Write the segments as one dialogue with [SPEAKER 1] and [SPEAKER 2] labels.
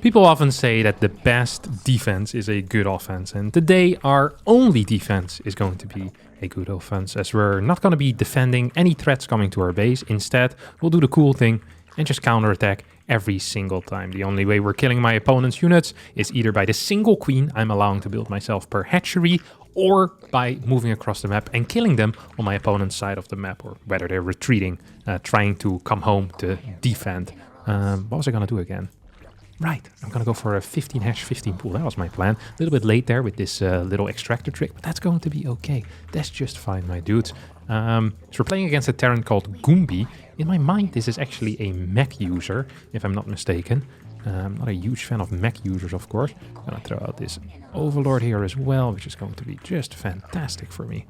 [SPEAKER 1] People often say that the best defense is a good offense, and today our only defense is going to be a good offense, as we're not going to be defending any threats coming to our base. Instead, we'll do the cool thing and just counterattack every single time. The only way we're killing my opponent's units is either by the single queen I'm allowing to build myself per hatchery, or by moving across the map and killing them on my opponent's side of the map, or whether they're retreating, trying to come home to defend. What was I going to do again? Right, I'm going to go for a 15 hash 15 pool. That was my plan. A little bit late there with this little extractor trick, but that's going to be okay. That's just fine, my dudes. So we're playing against a Terran called Goombi. In my mind, this is actually a mech user, if I'm not mistaken. I'm not a huge fan of mech users, of course. I'm going to throw out this Overlord here as well, which is going to be just fantastic for me.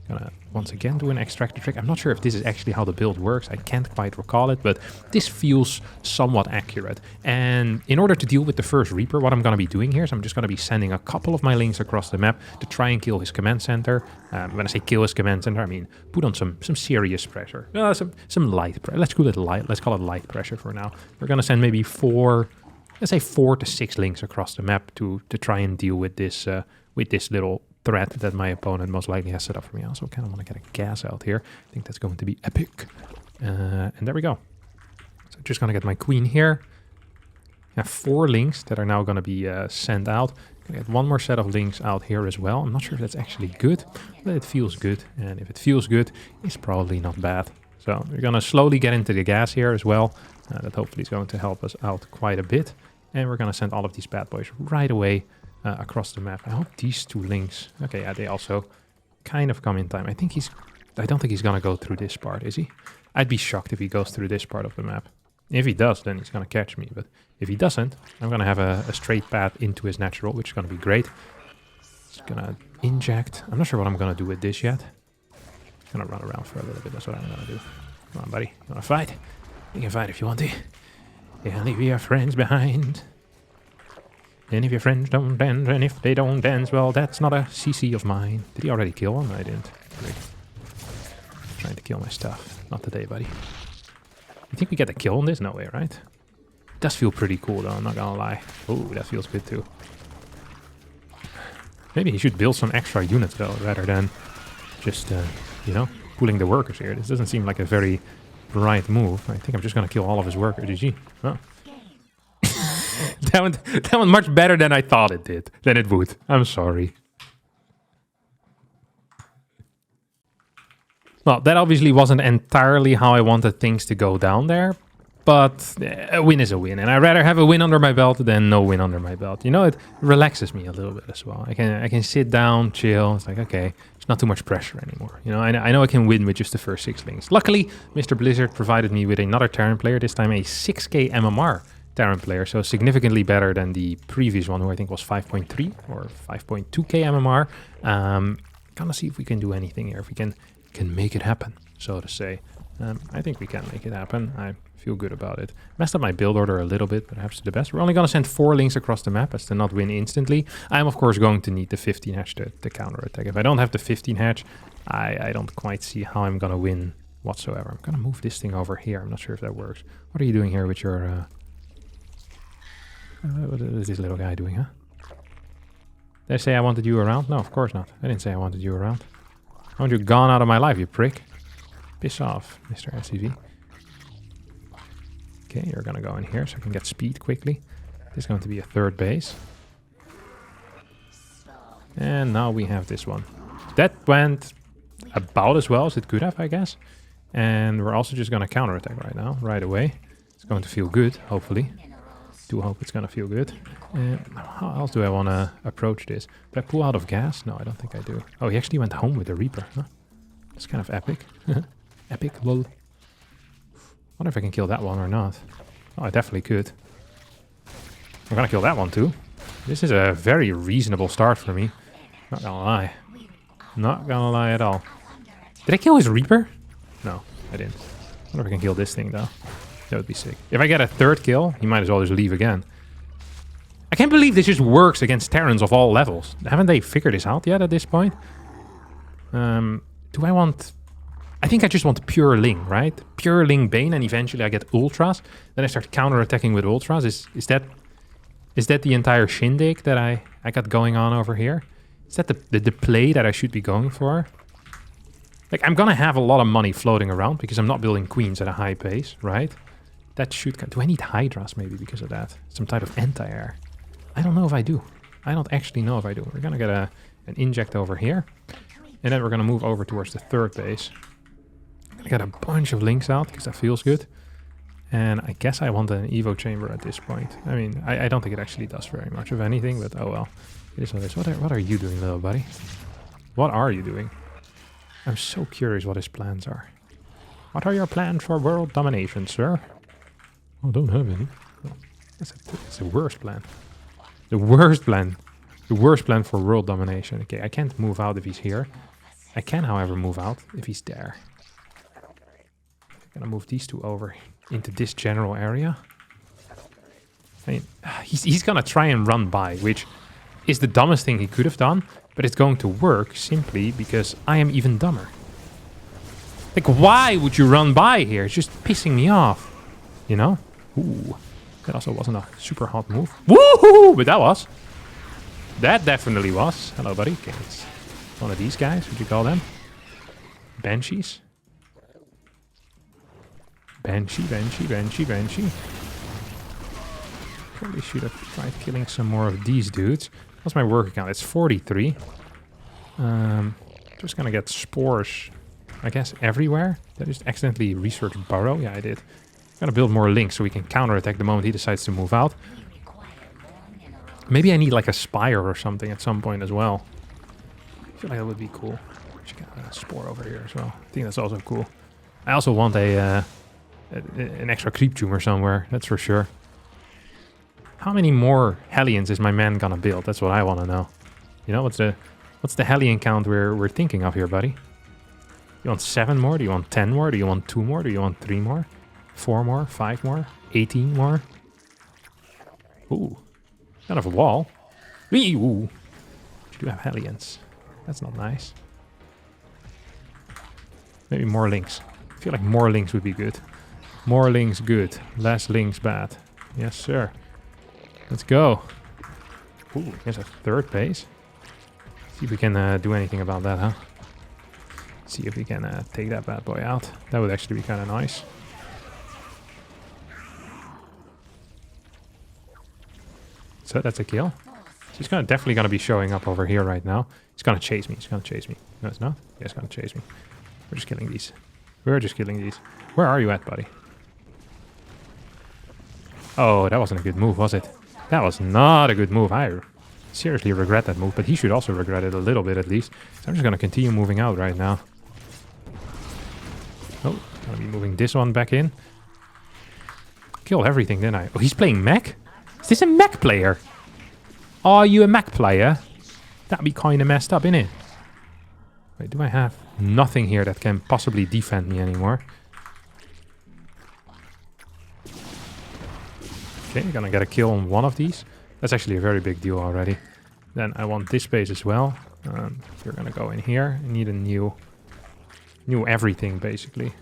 [SPEAKER 1] Gonna once again do an extractor trick. I'm not sure if this is actually how the build works. I can't quite recall it, but this feels somewhat accurate. And in order to deal with the first Reaper, what I'm going to be doing here is I'm just going to be sending a couple of my links across the map to try and kill his command center. When I say kill his command center, I mean put on some serious pressure. Some light pressure. Let's call it light. Let's call it light pressure for now. We're going to send maybe let's say 4 to 6 links across the map to try and deal with this little threat that my opponent most likely has set up for me. I also kind of want to get a gas out here. I think that's going to be epic. And there we go. So just going to get my queen here. I have 4 links that are now going to be sent out. Going to get one more set of links out here as well. I'm not sure if that's actually good, but it feels good. And if it feels good, it's probably not bad. So we're going to slowly get into the gas here as well. That hopefully is going to help us out quite a bit. And we're going to send all of these bad boys right away across the map. I hope these 2 links... Okay, yeah, they also kind of come in time. I don't think he's going to go through this part, is he? I'd be shocked if he goes through this part of the map. If he does, then he's going to catch me. But if he doesn't, I'm going to have a straight path into his natural, which is going to be great. Just going to inject. I'm not sure what I'm going to do with this yet. I'm going to run around for a little bit. That's what I'm going to do. Come on, buddy. You want to fight? You can fight if you want to. Yeah, leave your friends behind. And if your friends don't dance, and if they don't dance, well, that's not a CC of mine. Did he already kill one? I didn't. Great. Trying to kill my stuff. Not today, buddy. You think we get a kill on this? No way, right? It does feel pretty cool, though, I'm not gonna lie. Oh, that feels good, too. Maybe he should build some extra units, though, rather than just, you know, pulling the workers here. This doesn't seem like a very right move. I think I'm just gonna kill all of his workers. GG. Oh. That went much better than I thought it did. Than it would. I'm sorry. Well, that obviously wasn't entirely how I wanted things to go down there. But a win is a win. And I'd rather have a win under my belt than no win under my belt. You know, it relaxes me a little bit as well. I can sit down, chill. It's like, okay, there's not too much pressure anymore. You know, I know I can win with just the first 6 links. Luckily, Mr. Blizzard provided me with another Terran player. This time a 6k MMR Terran player, so significantly better than the previous one, who I think was 5.3 or 5.2k MMR. Gonna see if we can do anything here, if we can make it happen, so to say. I think we can make it happen. I feel good about it. Messed up my build order a little bit, but perhaps the best. We're only gonna send 4 links across the map as to not win instantly. I'm of course going to need the 15 hatch to counter attack. If I don't have the 15 hatch, I don't quite see how I'm gonna win whatsoever. I'm gonna move this thing over here. I'm not sure if that works. What are you doing here with your what is this little guy doing, huh? Did I say I wanted you around? No, of course not. I didn't say I wanted you around. I want you gone out of my life, you prick. Piss off, Mr. SCV. Okay, you're gonna go in here so I can get speed quickly. This is going to be a 3rd base. And now we have this one. That went about as well as it could have, I guess. And we're also just gonna counterattack right now, right away. It's going to feel good, hopefully. Do hope it's gonna feel good. How else do I want to approach this? Do I pull out of gas? No, I don't think I do. Oh, he actually went home with the Reaper. Huh? That's kind of epic. Epic, lol. Wonder if I can kill that one or not. Oh, I definitely could. I'm gonna kill that one too. This is a very reasonable start for me. Not gonna lie. Not gonna lie at all. Did I kill his Reaper? No, I didn't. Wonder if I can kill this thing though. That would be sick. If I get a 3rd kill, he might as well just leave again. I can't believe this just works against Terrans of all levels. Haven't they figured this out yet at this point? Do I want... I think I just want pure Ling, right? Pure Ling Bane, and eventually I get Ultras. Then I start counter-attacking with Ultras. Is that Is that the entire shindig that I got going on over here? Is that the play that I should be going for? Like, I'm gonna have a lot of money floating around because I'm not building queens at a high pace, right? That should... Do I need hydras maybe because of that? Some type of anti-air. I don't know if I do. I don't actually know if I do. We're gonna get an inject over here. And then we're gonna move over towards the third base. I got a bunch of links out because that feels good. And I guess I want an Evo chamber at this point. I mean, I don't think it actually does very much of anything, but oh well. It is what it is. What are you doing, little buddy? What are you doing? I'm so curious what his plans are. What are your plans for world domination, sir? Oh, don't have any. Oh, that's the worst plan. The worst plan. The worst plan for world domination. Okay, I can't move out if he's here. I can, however, move out if he's there. I'm gonna move these two over into this general area. I mean, he's gonna try and run by, which is the dumbest thing he could have done, but it's going to work simply because I am even dumber. Like, why would you run by here? It's just pissing me off, you know? Ooh, that also wasn't a super hot move. Woohoo! But that was. That definitely was. Hello, buddy. Okay, it's one of these guys. What do you call them? Banshees? Banshee. Probably should have tried killing some more of these dudes. What's my work account? It's 43. Just gonna get spores, I guess, everywhere. Did I just accidentally research burrow? Yeah, I did. Gotta build more links so we can counterattack the moment he decides to move out. Maybe I need like a spire or something at some point as well. I feel like that would be cool. Should get a spore over here as well. I think that's also cool. I also want an extra creep tumor somewhere, that's for sure. How many more Hellions is my man gonna build? That's what I want to know. You know, what's the Hellion count we're thinking of here, buddy? You want 7 more? Do you want 10 more? Do you want 2 more? Do you want 3 more? 4 more? 5 more? 18 more? Ooh. Kind of a wall. Ooh. You do have Hellions. That's not nice. Maybe more links. I feel like more links would be good. More links good. Less links bad. Yes, sir. Let's go. Ooh, here's a third base. See if we can do anything about that, huh? See if we can take that bad boy out. That would actually be kind of nice. So that's a kill. He's definitely gonna be showing up over here right now. He's gonna chase me. He's gonna chase me. No, it's not. Yeah, he's gonna chase me. We're just killing these. We're just killing these. Where are you at, buddy? Oh, that wasn't a good move, was it? That was not a good move. I seriously regret that move, but he should also regret it a little bit at least. So I'm just gonna continue moving out right now. Oh, gonna be moving this one back in. Kill everything, didn't I? Oh, he's playing mech? Is this a mech player? Are you a mech player? That'd be kind of messed up, innit? Wait, do I have nothing here that can possibly defend me anymore? Okay, gonna get a kill on one of these. That's actually a very big deal already. Then I want this space as well. You're gonna go in here. I need a new everything, basically.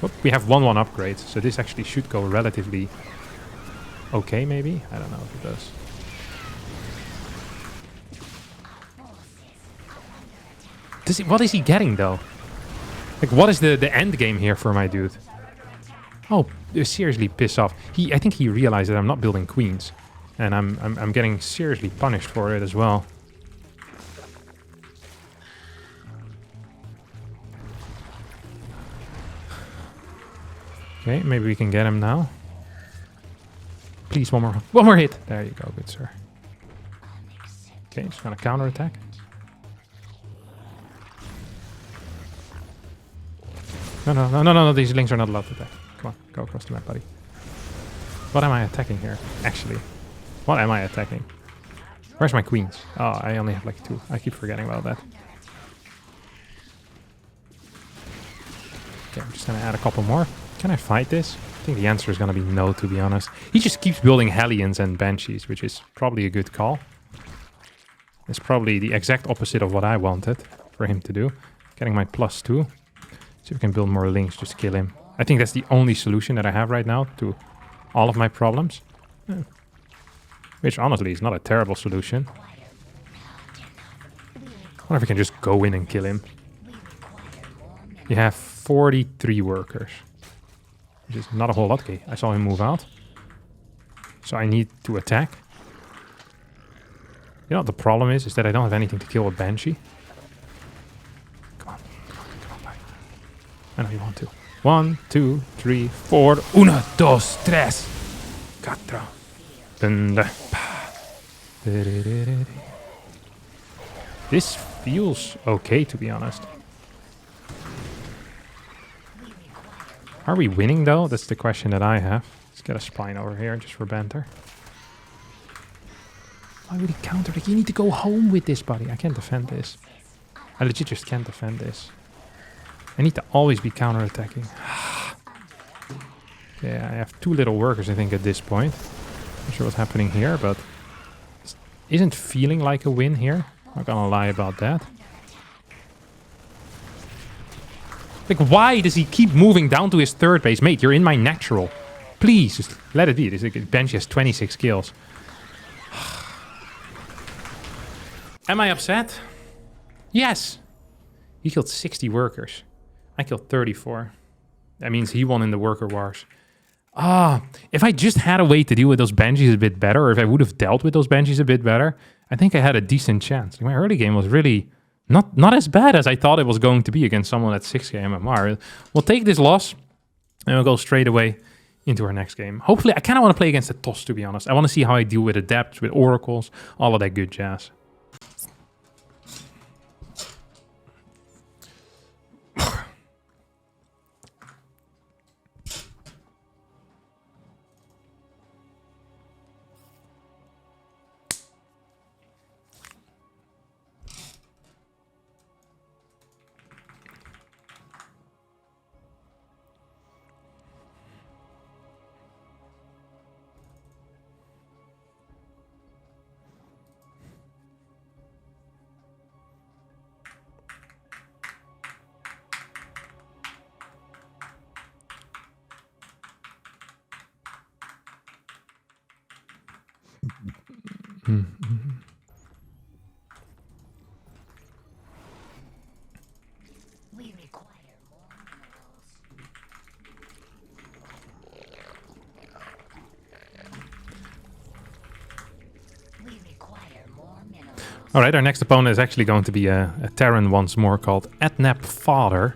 [SPEAKER 1] Oh, we have 1-1 upgrade, so this actually should go relatively okay, maybe? I don't know if it does. What is he getting, though? Like, what is the end game here for my dude? Oh, seriously piss off. I think he realized that I'm not building queens. And I'm getting seriously punished for it as well. Okay, maybe we can get him now. Please, one more hit. There you go, good sir. Okay, just gonna counterattack. No, these links are not allowed to attack. Come on, go across the map, buddy. What am I attacking here, actually? What am I attacking? Where's my queens? Oh, I only have like 2. I keep forgetting about that. Okay, I'm just gonna add a couple more. Can I fight this? I think the answer is gonna be no, to be honest. He just keeps building Hellions and Banshees, which is probably a good call. It's probably the exact opposite of what I wanted for him to do. Getting my +2. See if we can build more links, just kill him. I think that's the only solution that I have right now to all of my problems. Which honestly is not a terrible solution. I wonder if we can just go in and kill him. You have 43 workers. Which is not a whole lot. Okay, I saw him move out. So I need to attack. You know what the problem is that I don't have anything to kill with Banshee. Come on, buddy. I know you want to. 1, 2, 3, 4. 1, 2, 3, 4. This feels okay, to be honest. Are we winning, though? That's the question that I have. Let's get a spine over here, just for banter. Why would he counter? Like, you need to go home with this, buddy. I can't defend this. I legit just can't defend this. I need to always be counter-attacking. Yeah, I have 2 little workers, I think, at this point. Not sure what's happening here, but... This isn't feeling like a win here. Not gonna lie about that. Like, why does he keep moving down to his third base? Mate, you're in my natural. Please, just let it be. This Banshee has 26 kills. Am I upset? Yes. He killed 60 workers. I killed 34. That means he won in the worker wars. If I just had a way to deal with those Banshees a bit better, or if I would have dealt with those Banshees a bit better, I think I had a decent chance. Like, my early game was really not as bad as I thought it was going to be against someone at 6k MMR. We'll take this loss, and we'll go straight away into our next game. Hopefully, I kind of want to play against the TOS, to be honest. I want to see how I deal with adepts, with oracles, all of that good jazz.
[SPEAKER 2] We require more minerals. We require more minerals.
[SPEAKER 1] All right, our next opponent is actually going to be a Terran once more called Adnap Father.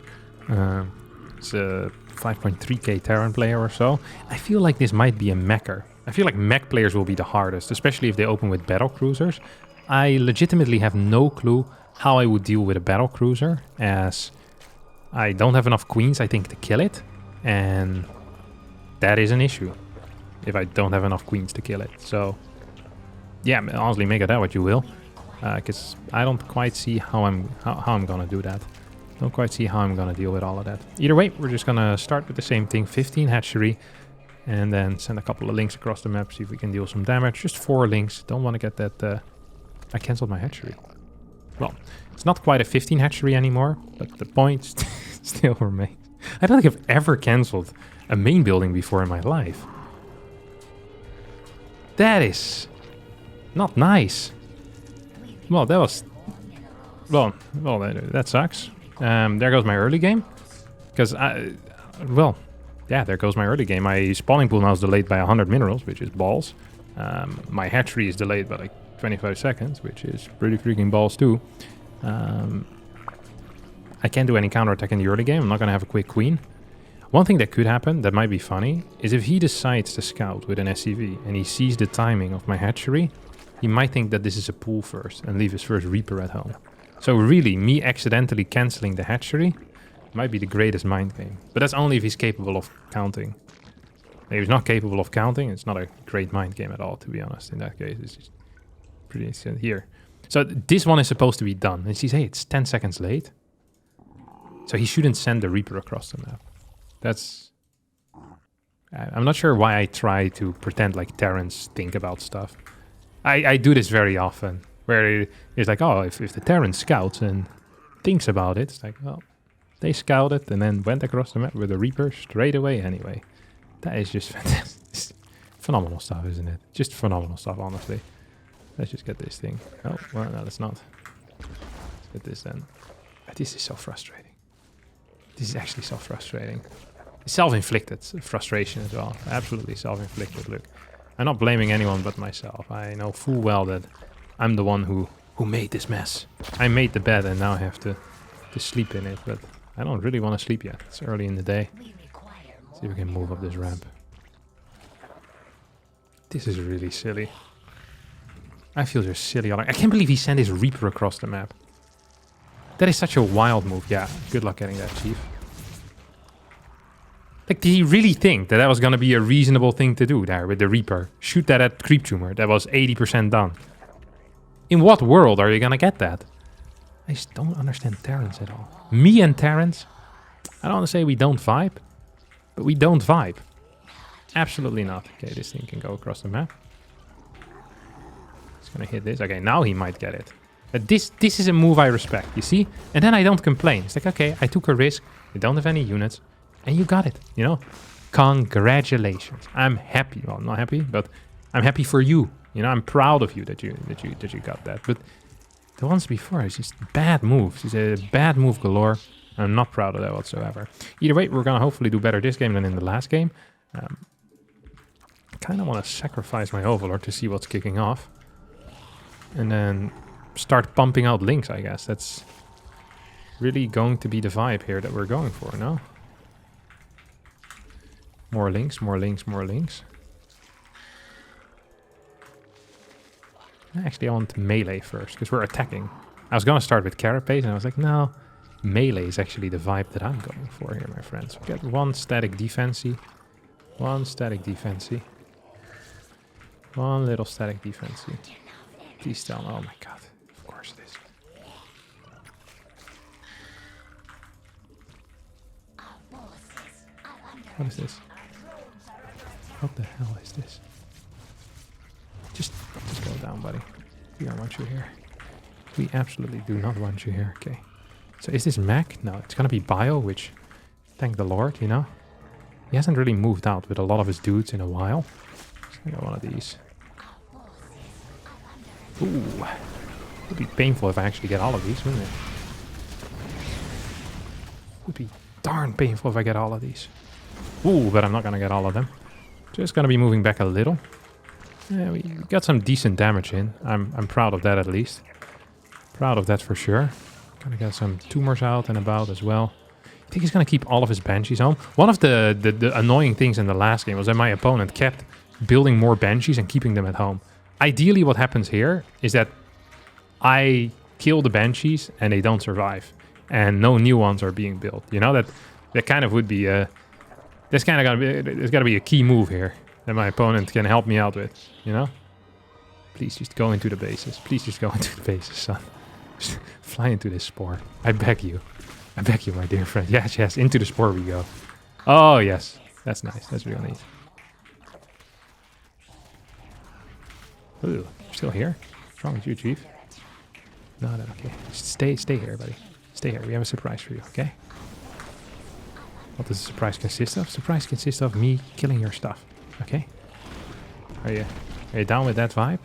[SPEAKER 1] It's a 5.3k Terran player or so. I feel like this might be a mecher. I feel like mech players will be the hardest, especially if they open with battle cruisers. I legitimately have no clue how I would deal with a battle cruiser, as I don't have enough queens, I think, to kill it. And that is an issue, if I don't have enough queens to kill it. So, yeah, honestly, make of that what you will. Because I don't quite see how I'm gonna do that. Don't quite see how I'm gonna deal with all of that. Either way, we're just gonna start with the same thing, 15 hatchery, and then send a couple of links across the map, see if we can deal some damage. Just 4 links. Don't want to get that... I cancelled my hatchery. Well, it's not quite a 15 hatchery anymore, but the point still remains. I don't think I've ever cancelled a main building before in my life. That is not nice. Well, that was... Well, that sucks. There goes my early game. Because well, yeah, there goes my early game. My spawning pool now is delayed by 100 minerals, which is balls. My hatchery is delayed by like 25 seconds, which is pretty freaking balls too. I can't do any counterattack in the early game. I'm not going to have a quick queen. One thing that could happen, that might be funny, is if he decides to scout with an SCV and he sees the timing of my hatchery, he might think that this is a pool first and leave his first Reaper at home. So really, me accidentally cancelling the hatchery might be the greatest mind game. But that's only if he's capable of counting. If he's not capable of counting, it's not a great mind game at all, to be honest. In that case, it's just pretty instant here. So this one is supposed to be done. And he says, hey, it's 10 seconds late. So he shouldn't send the Reaper across the map. That's... I'm not sure why I try to pretend like Terrans think about stuff. I do this very often, where it's like, oh, if the Terran scouts and thinks about it, it's like, well, they scouted and then went across the map with a Reaper straight away anyway. That is just fantastic. Phenomenal stuff, isn't it? Just phenomenal stuff, honestly. Let's just get this thing. Oh, well, no, let's not. Let's get this then. This is so frustrating. This is actually so frustrating. Self-inflicted frustration as well. Absolutely self-inflicted. Look, I'm not blaming anyone but myself. I know full well that I'm the one who made this mess. I made the bed and now I have to sleep in it, but I don't really want to sleep yet. It's early in the day. See if we can move up this ramp. This is really silly. I feel just silly. I can't believe he sent his Reaper across the map. That is such a wild move. Yeah, good luck getting that, Chief. Like, did he really think that was going to be a reasonable thing to do there with the Reaper? Shoot that at Creep Tumor. That was 80% done. In what world are you going to get that? I just don't understand Terrans at all. Me and Terrans? I don't want to say we don't vibe, but we don't vibe. Absolutely not. Okay, this thing can go across the map. It's going to hit this. Okay, now he might get it. But this is a move I respect, you see? And then I don't complain. It's like, okay, I took a risk. You don't have any units. And you got it, you know? Congratulations. I'm happy. Well, I'm not happy, but I'm happy for you. You know, I'm proud of you that you got that. But the ones before, it's just bad moves. It's a bad move galore. I'm not proud of that whatsoever. Either way, we're going to hopefully do better this game than in the last game. I kind of want to sacrifice my Overlord to see what's kicking off. And then start pumping out links, I guess. That's really going to be the vibe here that we're going for, no? More links, more links, more links. Actually, I want melee first, because we're attacking. I was going to start with Carapace, and I was like, no, melee is actually the vibe that I'm going for here, my friends. We get one static defensey. One static defensey. One little static defensey. Please tell me. Oh my god. Of course it is. What is this? What the hell is this? Just go down, buddy. We don't want you here. We absolutely do not want you here. Okay. So is this mech? No, it's gonna be bio, which, thank the Lord, you know? He hasn't really moved out with a lot of his dudes in a while. So I got one of these. Ooh. It would be painful if I actually get all of these, wouldn't it? Would be darn painful if I get all of these. Ooh, but I'm not gonna get all of them. Just gonna be moving back a little. Yeah, we got some decent damage in. I'm proud of that at least. Proud of that for sure. Gonna get some tumors out and about as well. I think he's gonna keep all of his Banshees home. One of the annoying things in the last game was that my opponent kept building more Banshees and keeping them at home. Ideally what happens here is that I kill the Banshees and they don't survive. And no new ones are being built. You know, that kind of would be a... There's gotta be a key move here that my opponent can help me out with, you know? Please just go into the bases. Please just go into the bases, son. Just fly into this spore. I beg you. I beg you, my dear friend. Yes, yes, into the spore we go. Oh, yes. That's nice. That's real neat. Ooh, you're still here? What's wrong with you, Chief? No, okay. Just stay here, buddy. Stay here. We have a surprise for you, okay? What does the surprise consist of? Surprise consists of me killing your stuff, okay? Are you down with that vibe?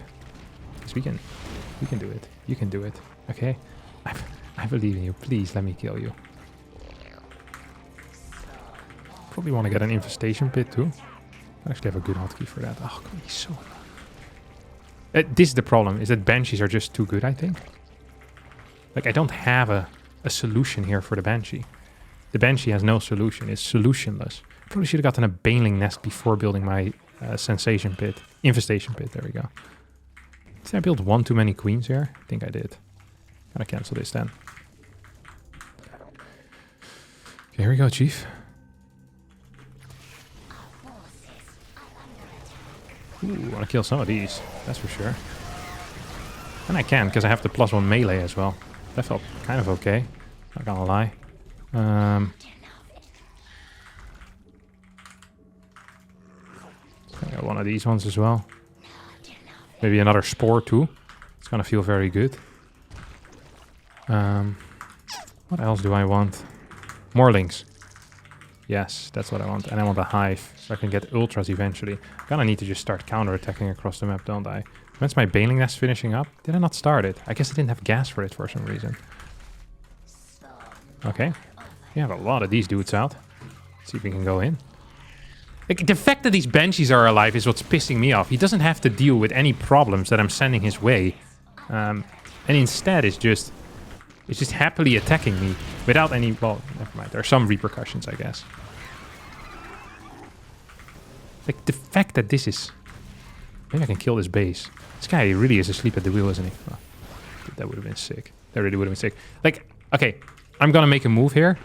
[SPEAKER 1] Because we can do it. You can do it, okay? I believe in you. Please let me kill you. Probably want to get an infestation pit too. I actually have a good hotkey for that. Oh, God, he's so annoying. This is the problem, is that Banshees are just too good, I think. Like, I don't have a solution here for the Banshee. The Banshee has no solution. It's solutionless. Probably should have gotten a Baneling nest before building my sensation pit. Infestation pit, there we go. Did I build one too many queens here? I think I did. Gotta cancel this then. Okay, here we go, Chief. Ooh, I want to kill some of these. That's for sure. And I can, because I have the +1 melee as well. That felt kind of okay. Not gonna lie. I got one of these ones as well. Maybe another spore too. It's gonna feel very good. What else do I want? More links. Yes, that's what I want. And I want a hive, so I can get ultras eventually. Kinda need to just start counter-attacking across the map, don't I? When's my Baneling Nest finishing up? Did I not start it? I guess I didn't have gas for it for some reason. Okay. We have a lot of these dudes out. Let's see if we can go in. Like, the fact that these Banshees are alive is what's pissing me off. He doesn't have to deal with any problems that I'm sending his way. And instead it's just happily attacking me without any... Well, never mind. There are some repercussions, I guess. Like, the fact that this is... Maybe I can kill this base. This guy really is asleep at the wheel, isn't he? Oh, that would have been sick. That really would have been sick. Like, okay, I'm gonna make a move here.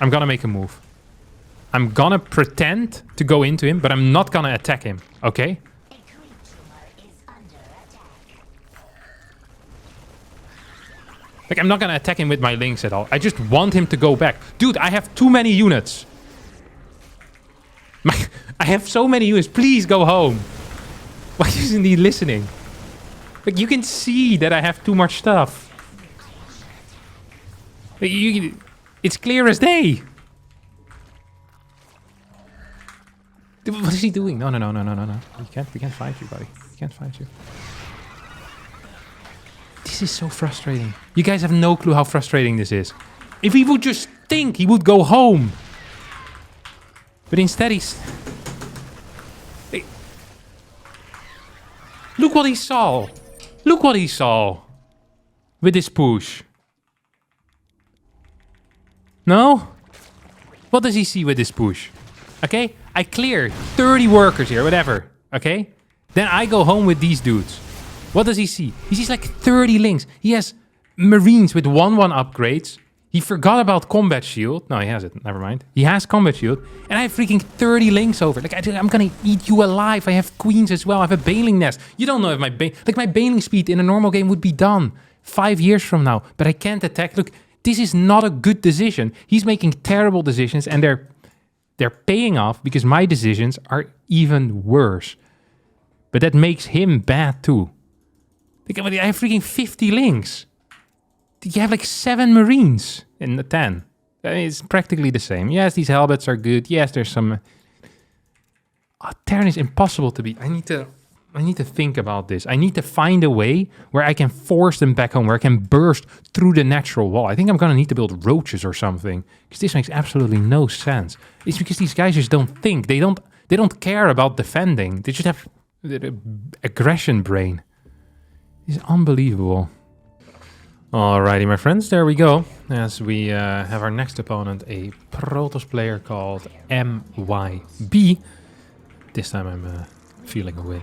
[SPEAKER 1] I'm gonna make a move. I'm gonna pretend to go into him, but I'm not gonna attack him, okay? Like, I'm not gonna attack him with my links at all. I just want him to go back. Dude, I have too many units. I have so many units. Please go home. Why isn't he listening? Like, you can see that I have too much stuff. Like, it's clear as day. Dude, what is he doing? No. We can't fight you, buddy. We can't fight you. This is so frustrating. You guys have no clue how frustrating this is. If he would just think, he would go home. But instead he's... Hey. Look what he saw. Look what he saw. With this push. No? What does he see with this push? Okay? I clear 30 workers here, whatever. Okay? Then I go home with these dudes. What does he see? He sees like 30 links. He has Marines with 1-1 upgrades. He forgot about Combat Shield. No, he has it. Never mind. He has Combat Shield. And I have freaking 30 links over. Like, I'm gonna eat you alive. I have Queens as well. I have a Baneling Nest. You don't know if my Baneling speed in a normal game would be done 5 years from now. But I can't attack. Look, this is not a good decision. He's making terrible decisions and they're paying off because my decisions are even worse. But that makes him bad too. Like, I have freaking 50 links. You have like 7 Marines in the 10. It's practically the same. Yes, these helmets are good. Yes, there's some... Oh, Terran is impossible to beat. I need to think about this. I need to find a way where I can force them back home, where I can burst through the natural wall. I think I'm gonna need to build roaches or something, because this makes absolutely no sense. It's because these guys just don't think. They don't care about defending. They just have the aggression brain. It's unbelievable. Alrighty, my friends, there we go. As we have our next opponent, a Protoss player called MYB. This time I'm feeling a win.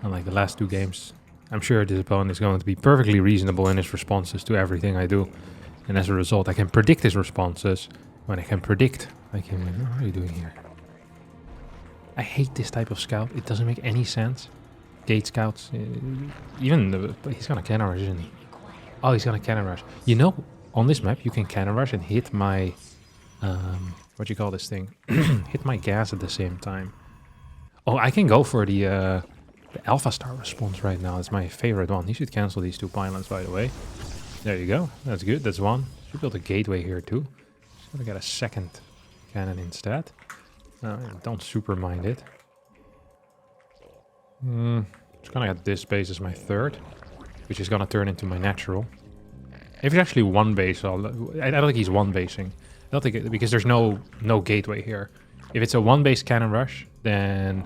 [SPEAKER 1] Unlike the last 2 games, I'm sure this opponent is going to be perfectly reasonable in his responses to everything I do. And as a result, I can predict his responses. When I can predict, I can win. What are you doing here? I hate this type of scout. It doesn't make any sense. Gate scouts, he's gonna cannon rush, isn't he? Oh, he's gonna cannon rush. You know, on this map you can cannon rush and hit my, what you call this thing? Hit my gas at the same time. Oh, I can go for the Alpha Star response right now. It's my favorite one. You should cancel these 2 pylons, by the way. There you go. That's good. That's one. Should build a gateway here too. Just gonna get a second cannon instead. Don't super mind it. Just gonna get this base as my third, which is gonna turn into my natural. If it's actually one base, I don't think he's one basing. I don't think it, because there's no gateway here. If it's a one base cannon rush, then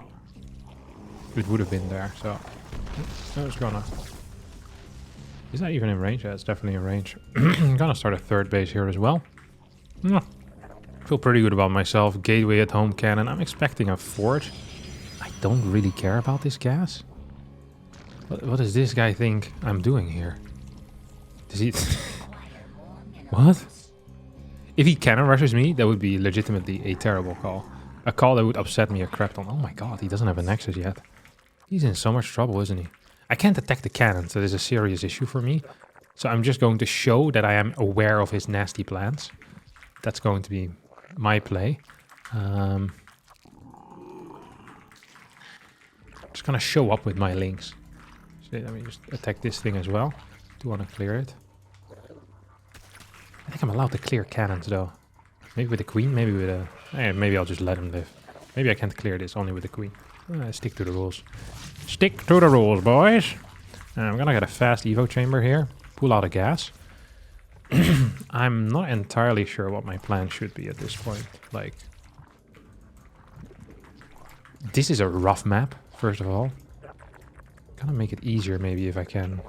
[SPEAKER 1] it would have been there. So I'm just gonna. Is that even in range? Yeah, it's definitely in range. I'm gonna start a third base here as well. Feel pretty good about myself. Gateway at home cannon. I'm expecting a forge. I don't really care about this gas. What does this guy think I'm doing here? Does he... What? If he cannon rushes me, that would be legitimately a terrible call. A call that would upset me a crap ton. Oh my god, he doesn't have a nexus yet. He's in so much trouble, isn't he? I can't attack the cannons. That is a serious issue for me. So I'm just going to show that I am aware of his nasty plans. That's going to be my play. Just gonna show up with my links. So let me just attack this thing as well. Do want to clear it. I think I'm allowed to clear cannons though. Maybe with a queen, maybe with a... maybe I'll just let him live. Maybe I can't clear this only with the queen. Stick to the rules. Stick to the rules, boys. I'm gonna get a fast evo chamber here. Pull out a gas. I'm not entirely sure what my plan should be at this point. Like... This is a rough map, first of all. Gonna make it easier maybe if I can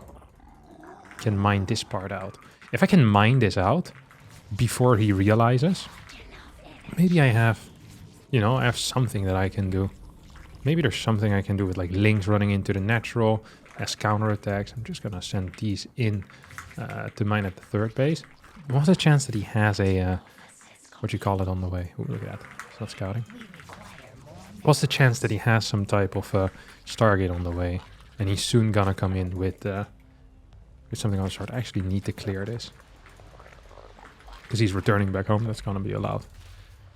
[SPEAKER 1] mine this part out. If I can mine this out before he realizes, maybe I have, you know, I have something that I can do. Maybe there's something I can do with like links running into the natural as counterattacks. I'm just gonna send these in to mine at the third base. What's the chance that he has a, what you call it on the way? Ooh, look at that, it's not scouting. What's the chance that he has some type of Stargate on the way and he's soon gonna come in with something on the start? I actually need to clear this. Because he's returning back home, that's gonna be allowed.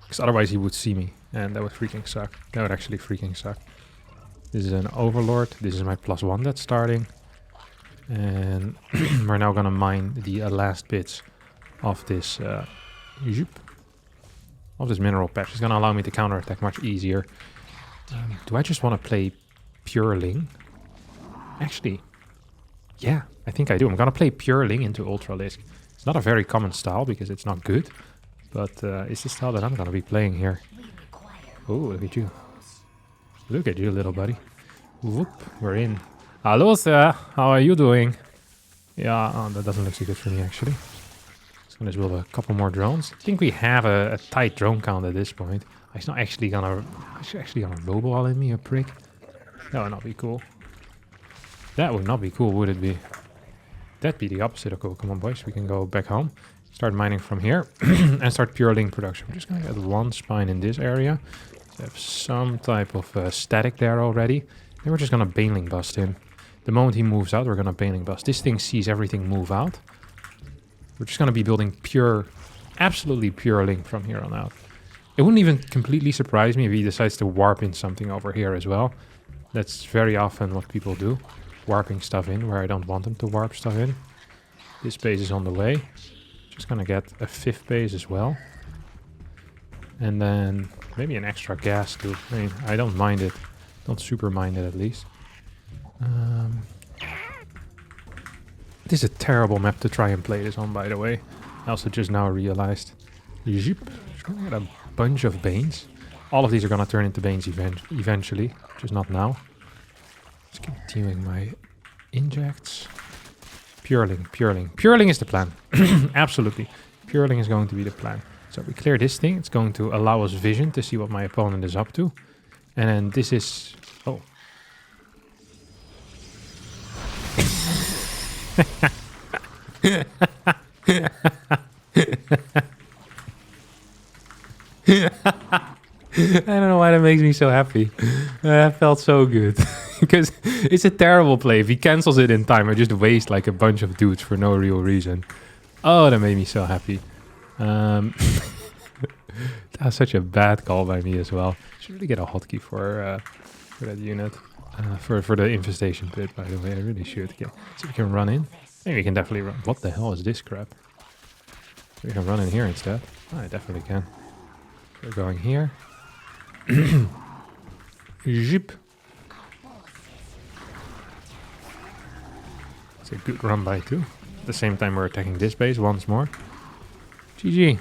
[SPEAKER 1] Because otherwise he would see me, and that would freaking suck. That would actually freaking suck. This is an Overlord, this is my +1 that's starting. And we're now gonna mine the last bits of this of this mineral patch. It's gonna allow me to counterattack much easier. Do I just want to play Pure Ling? Actually, yeah, I think I do. I'm gonna play Pure Ling into Ultralisk. It's not a very common style because it's not good, but it's the style that I'm gonna be playing here. Oh, look at you. Look at you, little buddy. Whoop, we're in. Hello, sir. How are you doing? Yeah, oh, that doesn't look so good for me, actually. So let's build a couple more drones. I think we have a tight drone count at this point. He's not actually gonna... He's actually gonna robo-all in me, a prick. That would not be cool. That would not be cool, would it be? That'd be the opposite of cool. Come on, boys. We can go back home. Start mining from here. And start Pure Link production. I'm just gonna get one spine in this area. So have some type of static there already. Then we're just gonna Baneling bust him. The moment he moves out, we're gonna Baneling bust. This thing sees everything move out. We're just gonna be building pure, absolutely pure Link from here on out. It wouldn't even completely surprise me if he decides to warp in something over here as well. That's very often what people do. Warping stuff in where I don't want them to warp stuff in. This base is on the way. Just gonna get a 5th base as well. And then maybe an extra gas too. I mean, I don't mind it. Don't super mind it at least. This is a terrible map to try and play this on, by the way. I also just now realized. Just gonna get a bunch of Banes. All of these are gonna turn into Banes eventually, just not now. Just continuing my injects. Pureling, Pureling. Pureling is the plan. Absolutely. Pureling is going to be the plan. So we clear this thing. It's going to allow us vision to see what my opponent is up to. And then this is... Oh. I don't know why that makes me so happy. That felt so good. Because it's a terrible play. If he cancels it in time, I just waste like a bunch of dudes for no real reason. Oh, that made me so happy. That's such a bad call by me as well. Should really get a hotkey for that unit. For the infestation pit, by the way. I really should. Okay. So we can run in. Maybe we can definitely run. What the hell is this crap? We can run in here instead. Oh, I definitely can. We're going here. Zip. It's a good run by too. At the same time, we're attacking this base once more. GG.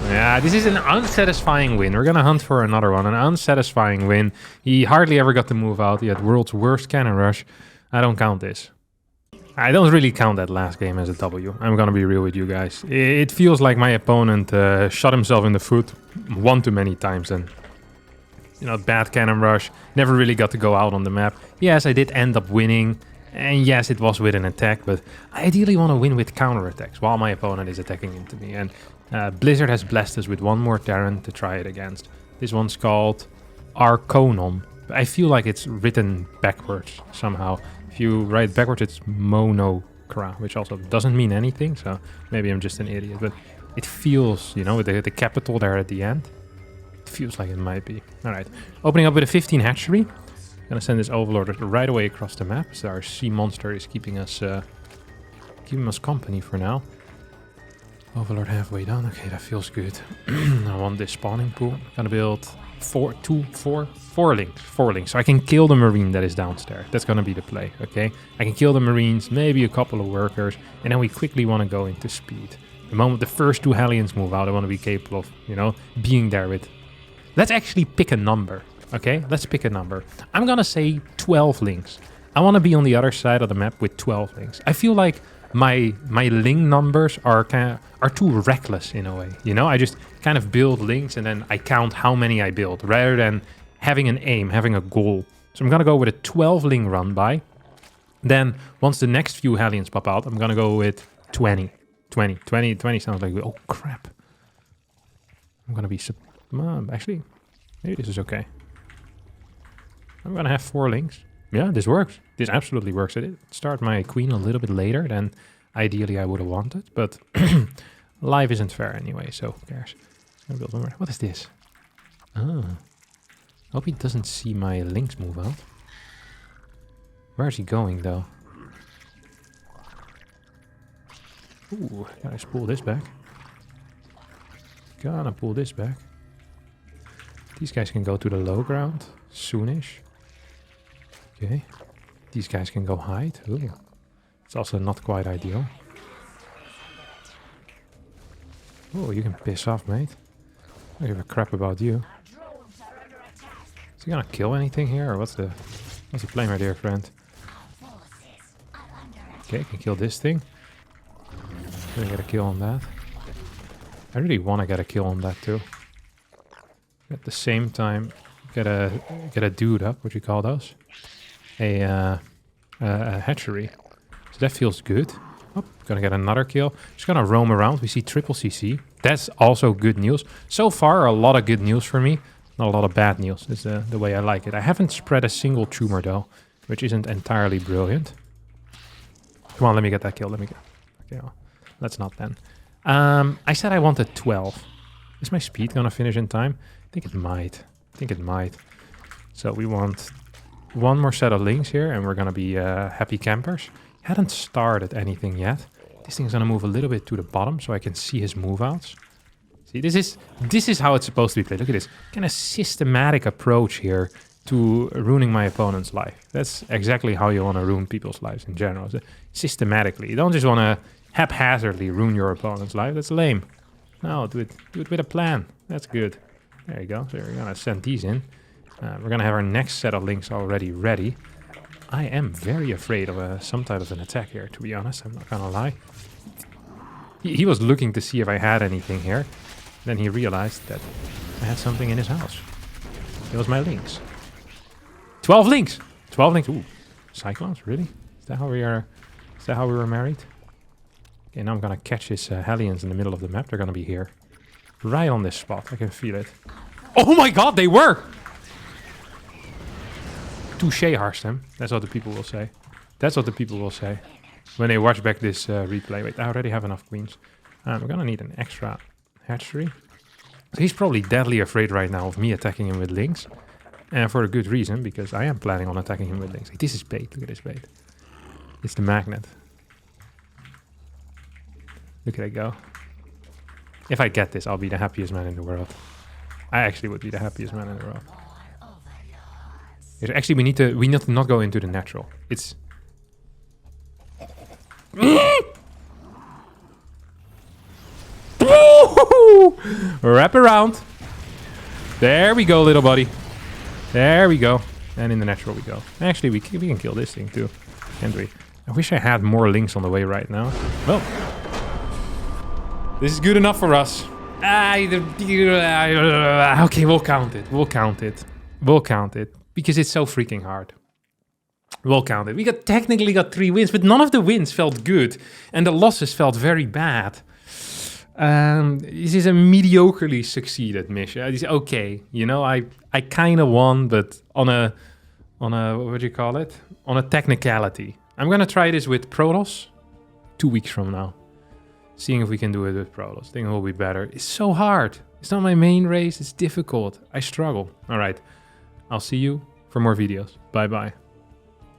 [SPEAKER 1] Yeah, this is an unsatisfying win. We're gonna hunt for another one. An unsatisfying win. He hardly ever got to move out. He had world's worst cannon rush. I don't count this. I don't really count that last game as a W. I'm gonna be real with you guys. It feels like my opponent shot himself in the foot one too many times and... You know, bad cannon rush. Never really got to go out on the map. Yes, I did end up winning. And yes, it was with an attack, but I ideally want to win with counterattacks while my opponent is attacking into me. And Blizzard has blessed us with one more Terran to try it against. This one's called Arconon. I feel like it's written backwards somehow. If you write backwards, it's Monocra, which also doesn't mean anything. So maybe I'm just an idiot, but it feels, you know, with the capital there at the end. It feels like it might be. All right, opening up with a 15 hatchery. Gonna send this Overlord right away across the map. So our sea monster is keeping us company for now. Overlord halfway done. Okay, that feels good. I want this spawning pool. I'm gonna build four links. 4 links. So I can kill the marine that is downstairs. That's gonna be the play, okay? I can kill the marines, maybe a couple of workers, and then we quickly want to go into speed. The moment the first 2 Hellions move out, I want to be capable of, you know, being there with... Let's actually pick a number, okay? Let's pick a number. I'm gonna say 12 links. I want to be on the other side of the map with 12 links. I feel like my link numbers are too reckless in a way, you know? I just kind of build links and then I count how many I build rather than having an aim, having a goal. So I'm gonna go with a 12 link run by. Then once the next few Hellions pop out, I'm gonna go with 20 sounds like, oh crap. I'm gonna be, actually, maybe this is okay. I'm gonna have 4 links. Yeah, this works. This absolutely works. I did start my queen a little bit later than ideally I would have wanted, but life isn't fair anyway, so who cares? I'm gonna build one more. What is this? Oh. Hope he doesn't see my links move out. Where is he going, though? Ooh, gotta just pull this back. Gotta pull this back. These guys can go to the low ground soonish. Okay. These guys can go hide. Ooh. It's also not quite ideal. Oh, you can piss off, mate. I don't give a crap about you. Is he gonna kill anything here, or what's the plan, my dear friend? Okay, can kill this thing. Gonna get a kill on that. I really want to get a kill on that too. At the same time, get a dude up. What do you call those? A hatchery. So that feels good. Oh, gonna get another kill. Just gonna roam around. We see triple CC. That's also good news. So far, a lot of good news for me. Not a lot of bad news. Is the way I like it. I haven't spread a single tumor though, which isn't entirely brilliant. Come on, let me get that kill. Let me get. Okay, well, let's not then. I said I wanted 12. Is my speed gonna finish in time? I think it might. So we want one more set of links here, and we're gonna be happy campers. Hadn't started anything yet. This thing's gonna move a little bit to the bottom so I can see his move outs. See, this is how it's supposed to be played. Look at this kind of systematic approach here to ruining my opponent's life. That's exactly how you want to ruin people's lives in general. So systematically. You don't just want to haphazardly ruin your opponent's life. That's lame. No, do it with a plan. That's good. There you go. So we're gonna send these in. We're gonna have our next set of links already ready. I am very afraid of some type of an attack here, to be honest. I'm not gonna lie. He was looking to see if I had anything here. Then he realized that I had something in his house. It was my links. 12 links! 12 links. Ooh. Cyclones? Really? Is that how we were married? Okay, now I'm gonna catch his Hellions in the middle of the map. They're gonna be here. Right on this spot. I can feel it. Oh my god, they were! Touché, Harstem. That's what the people will say. That's what the people will say when they watch back this replay. Wait, I already have enough queens. We're gonna need an extra hatchery. So he's probably deadly afraid right now of me attacking him with links. And for a good reason, because I am planning on attacking him with links. Like, this is bait. Look at this bait. It's the magnet. Look at it go. If I get this, I'll be the happiest man in the world. I actually would be the happiest man in the world. Actually, we need to not go into the natural. It's... Wrap around. There we go, little buddy. There we go. And in the natural we go. Actually, we can kill this thing too. Can't we? I wish I had more links on the way right now. Well, this is good enough for us. Okay, we'll count it. We'll count it. Because it's so freaking hard. We'll count it. We technically got 3 wins, but none of the wins felt good. And the losses felt very bad. This is a mediocrely succeeded mission. It's okay. You know, I kind of won, but on a, what do you call it? On a technicality. I'm going to try this with Protoss 2 weeks from now. Seeing if we can do it with Protoss. I think it will be better. It's so hard. It's not my main race. It's difficult. I struggle. All right. I'll see you for more videos. Bye-bye.